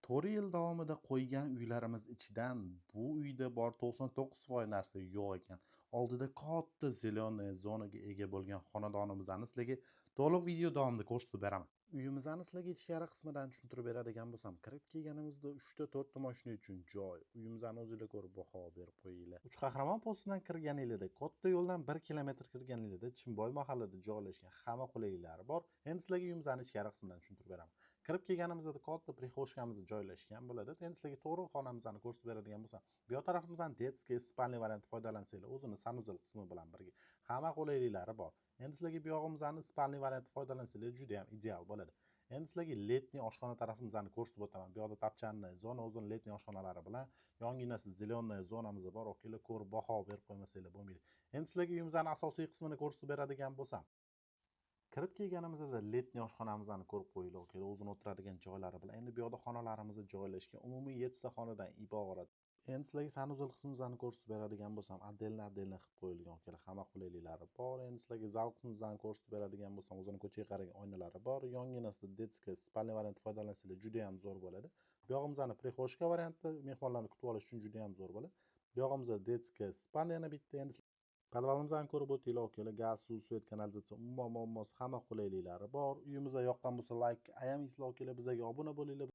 4 yil davomida qo'ygan uylarimiz ichidan bu uyda bor 99% narsa yo'q ekan. Oldida katta zeleniy zonaga ega bo'lgan xonadonimizni sizlarga to'liq video davomida ko'rsatib beraman. Uyimizni sizlarga ichkari qismidan tushuntirib beradigan bo'lsam, kirib kelganimizda 3 ta 4 ta mashina uchun joy. Uyimizni o'zingizlar ko'rib baho berib qo'yinglar. Uch qahramon postidan kirganingizda, katta yo'ldan 1 kilometr kirganingizda Chimboy mahallada joylashgan hamma qulayliklari bor. Endi sizlarga uyimizni ichkari qismidan tushuntirib beraman. Kirib kelganimizda katta prixoshkamiz joylashgan bo'ladi. Endi sizlarga to'g'ri xonamizni ko'rsatib beradigan bo'lsam, bu yoq tarafimizdan detskiy spalniy variantda foydalansanglar, o'zini sanuzel qismi bilan birga hamma qulayliklari bor. Endi sizlarga bu yog'imizni spalniy variantda foydalansanglar juda ham ideal bo'ladi. Endi sizlarga letniy oshxona tarafimizni ko'rsatib o'taman. Bu yoqda tapchanniy zona, o'zini letniy oshxonalari bilan yonginasida zeleniy zonamiz bor. Kelib ko'rib baho berib qo'ymasanglar bo'lmaydi. Endi sizlarga uyimizning asosiy qismini ko'rsatib beradigan bo'lsam, kirib kelganimizda letniy oshxonamizni ko'rib qo'yinglar. O'zini o'tiradigan joylari bilan. Endi bu yoqda xonalarimiz joylashgan. Umumiy 7 ta xonadan iborat. Endi sizlarga sanuzel qismimizni ko'rsatib beradigan bo'lsam, отдельно qilib qo'yilgan. Hamma qulayliklari bor. Endi sizlarga zal qismimizni ko'rsatib beradigan bo'lsam, o'zini ko'chaga qaragan oynalari bor. Yonginasida detskiy spalniy variantda foydalansanglar juda ham zo'r bo'ladi. Bu yog'imizni prixoshka variantda mehmonlarni kutib olish uchun juda ham zo'r bo'ladi. Bu yog'imizda detskiy spalniyani bitta. Endi podvalimizni ko'rib o'tinglar. Gaz, suv, svet, kanalizatsiya, umuman muammosi hamma qulayliklari bor. Uyimizga yoqqan bo'lsa, like ayamaysizlar. Bizga obuna bo'linglar.